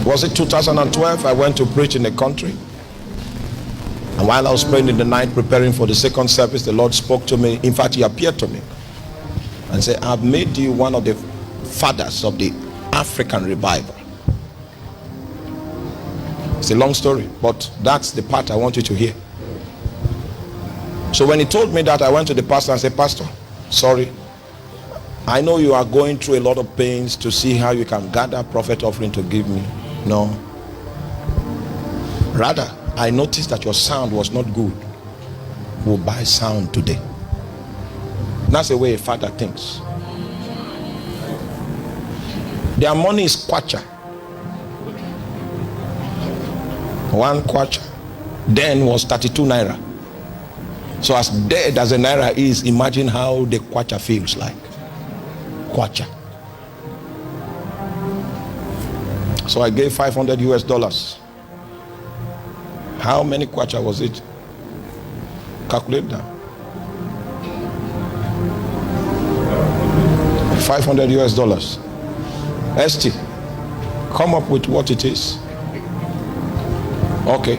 Was it 2012? I went to preach in a country. And while I was praying in the night, preparing for the second service, the Lord spoke to me. In fact, he appeared to me and said, I've made you one of the fathers of the African revival. It's a long story, but that's the part I want you to hear. So when he told me that, I went to the pastor and said, Pastor, sorry, I know you are going through a lot of pains to see how you can gather prophet offering to give me. No. Rather, I noticed that your sound was not good. We'll buy sound today. That's the way a father thinks. Their money is kwacha. One kwacha then was 32 naira. So as dead as a naira is, imagine how the kwacha feels like. Kwacha. So I gave $500. How many kwacha was it? Calculate that. $500. ST, come up with what it is. Okay.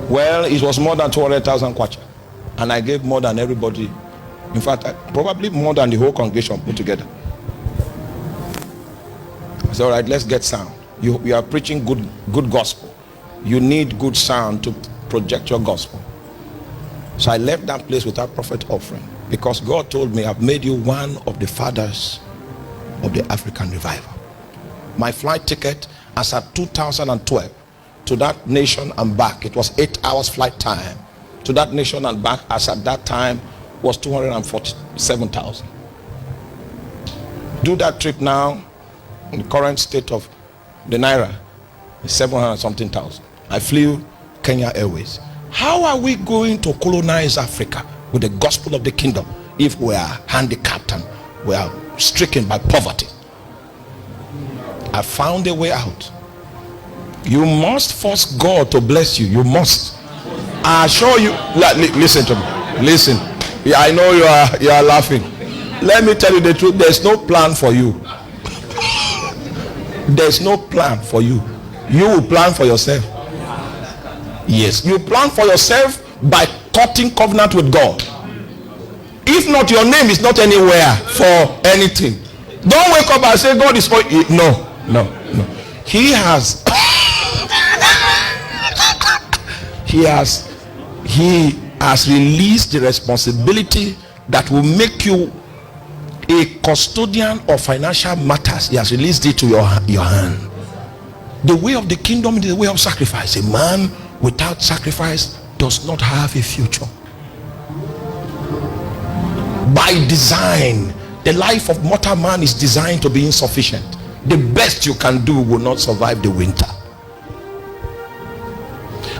Well, it was more than 200,000 kwacha. And I gave more than everybody. In fact, probably more than the whole congregation put together. I said, all right, let's get sound. You are preaching good gospel. You need good sound to project your gospel. So I left that place without prophet offering, because God told me, I've made you one of the fathers of the African revival. My flight ticket as at 2012 to that nation and back, it was 8 hours flight time to that nation and back, as at that time was 247,000. Do that trip now in the current state of the naira is 700 something thousand. I flew Kenya Airways. How are we going to colonize Africa with the gospel of the kingdom if we are handicapped and we are stricken by poverty? I found a way out. You must force God to bless you. You must. I assure you. Listen to me. Listen. Yeah, I know you are laughing. Let me tell you the truth. There's no plan for you. There's no plan for you. You will plan for yourself. Yes, you plan for yourself by cutting covenant with God. If not, your name is not anywhere for anything. Don't wake up and say God is for you. No. He has released the responsibility that will make you a custodian of financial matters. He has released it to your hand. The way of the kingdom is the way of sacrifice. A man without sacrifice does not have a future. By design, the life of mortal man is designed to be insufficient. The best you can do will not survive the winter.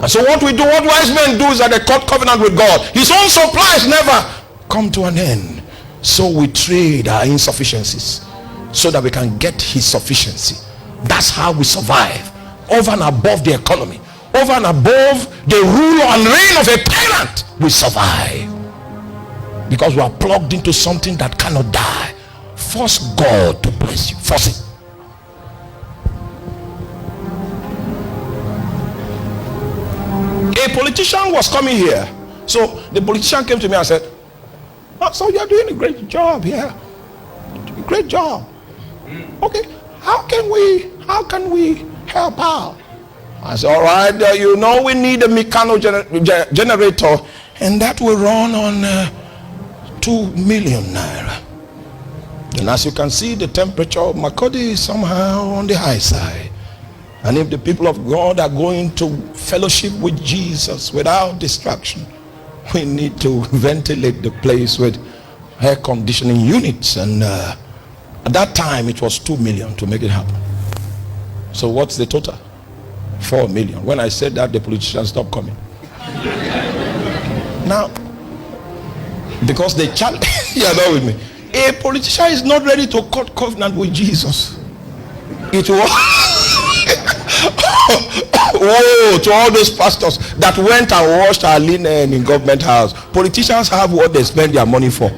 And so what wise men do is that they cut covenant with God. His own supplies never come to an end. So we trade our insufficiencies so that we can get his sufficiency. That's how we survive. Over and above the economy, over and above the rule and reign of a tyrant, we survive. Because we are plugged into something that cannot die. Force God to bless you. Force it. A politician was coming here. So the politician came to me and said, oh, so you're doing a great job here. Great job. Okay, how can we help out? I said, all right, we need a mechanical generator, and that will run on 2 million naira. And as you can see, the temperature of Makodi is somehow on the high side. And if the people of God are going to fellowship with Jesus without distraction, we need to ventilate the place with air conditioning units. And at that time, it was 2 million to make it happen. So what's the total? 4 million. When I said that, the politicians stopped coming. Now, because they challenge, you are not with me. A politician is not ready to cut covenant with Jesus. It was woe to all those pastors that went and washed our linen in government house. Politicians have what they spend their money for.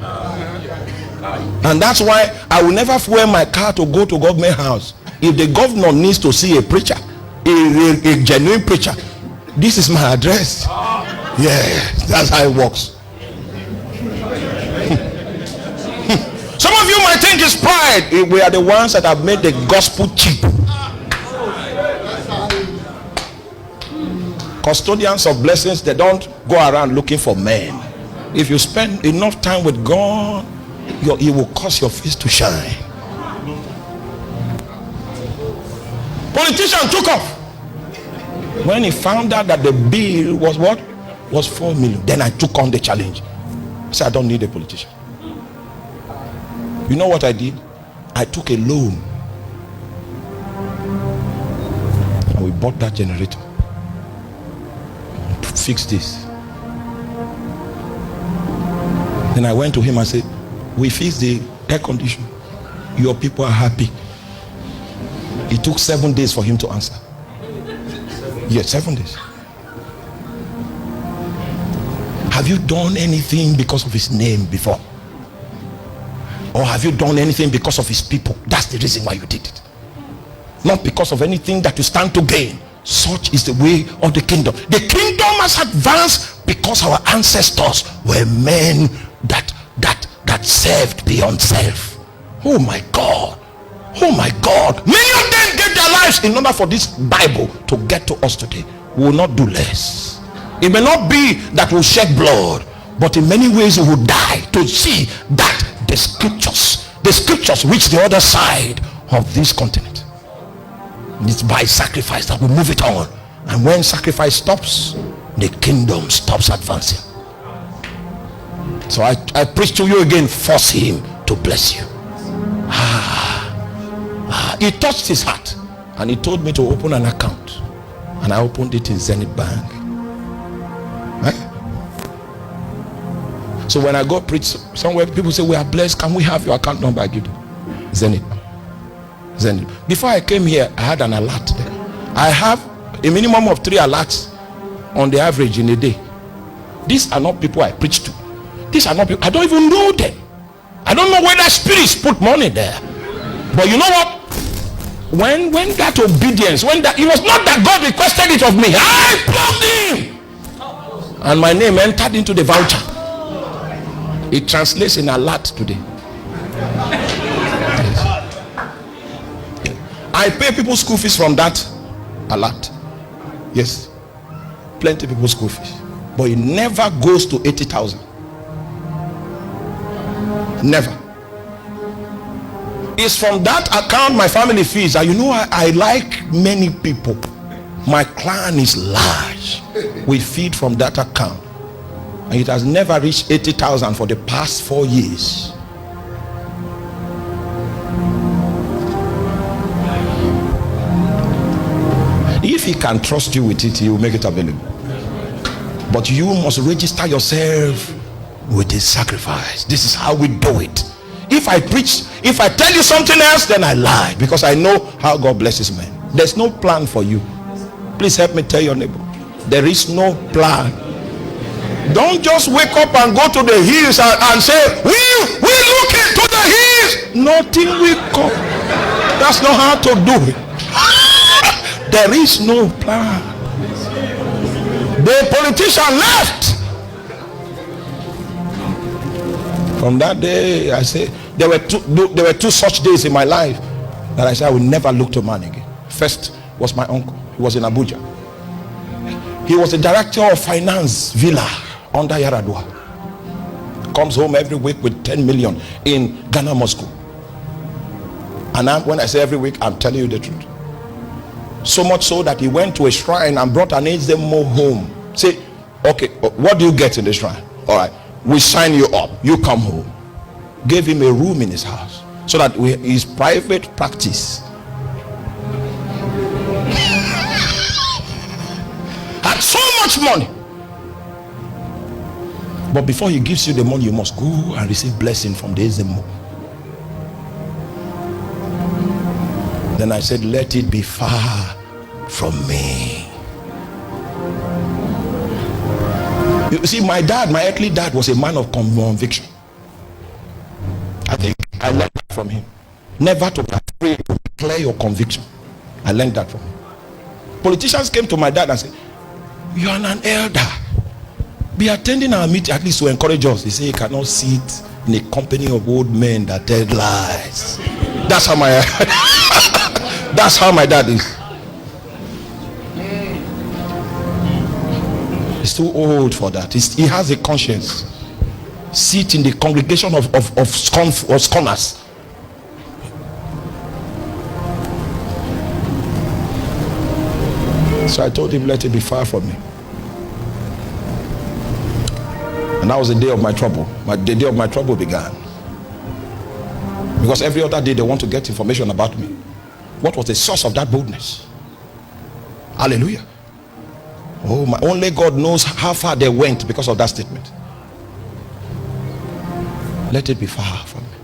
And that's why I will never fuel my car to go to government house. If the governor needs to see a preacher, a genuine preacher, this is my address. Yeah, that's how it works. Some of you might think it's pride. We are the ones that have made the gospel cheap. Custodians of blessings, they don't go around looking for men. If you spend enough time with God, it will cause your face to shine. Politician took off when he found out that the bill was what? Was 4 million. Then I took on the challenge. I said, I don't need a politician. You know what I did? I took a loan and we bought that generator. Fix this. Then I went to him and said, we fixed the air conditioner. Your people are happy. It took 7 days for him to answer. Yes, 7 days. Have you done anything because of his name before? Or have you done anything because of his people? That's the reason why you did it. Not because of anything that you stand to gain. Such is the way of the kingdom. The kingdom has advanced because our ancestors were men that served beyond self. Oh my God. Oh my God. Many of them gave their lives in order for this Bible to get to us today. We will not do less. It may not be that we'll shed blood, but in many ways we will die to see that the scriptures reach the other side of this continent. It's by sacrifice that we move it on. And when sacrifice stops, the kingdom stops advancing. So I preach to you again, force him to bless you. He touched his heart and he told me to open an account, and I opened it in Zenith Bank. So when I go preach somewhere, people say, we are blessed, can we have your account number? I give them Zenith. Before I came here, I had an alert there. I have a minimum of 3 alerts on the average in a day. These are not people I preach to. These are not people, I don't even know them. I don't know whether spirits put money there. But you know what? When that obedience, it was not that God requested it of me. I plugged him. And my name entered into the voucher. It translates in alert today. I pay people's school fees from that alert. Yes. Plenty of people's school fees. But it never goes to 80,000. Never. It's from that account my family fees. And you know, I like many people. My clan is large. We feed from that account. And it has never reached 80,000 for the past 4 years. If he can trust you with it, he will make it available. But you must register yourself with his sacrifice. This is how we do it. If I preach, if I tell you something else, then I lie, because I know how God blesses men. There's no plan for you. Please help me tell your neighbor, there is no plan. Don't just wake up and go to the hills and say, we look into the hills. Nothing will come. That's not how to do it. There is no plan. The politician left. From that day, I say there were two such days in my life that I said I will never look to man again. First was my uncle. He was in Abuja. He was the director of finance villa under Yaradua. Comes home every week with 10 million in Ghana, Moscow. And when I say every week, I'm telling you the truth. So much so that he went to a shrine and brought an Edzemo home. Say, okay, what do you get in the shrine? All right, we sign you up. You come home. Gave him a room in his house so that his private practice. Had so much money. But before he gives you the money, you must go and receive blessing from the Edzemo. Then I said, let it be far from me. You see, my earthly dad was a man of conviction. I think I learned that from him. Never to be afraid to declare your conviction. I learned that from him. Politicians came to my dad and said, you are an elder, be attending our meeting at least to encourage us. He said, you cannot sit in a company of old men that tell lies. That's how my dad is. He's too old for that. He has a conscience. Sit in the congregation of scorners. So I told him, let it be far from me. And that was the day of my trouble. The day of my trouble began. Because every other day they want to get information about me. What was the source of that boldness? Hallelujah. Oh, my only God knows how far they went because of that statement. Let it be far from me.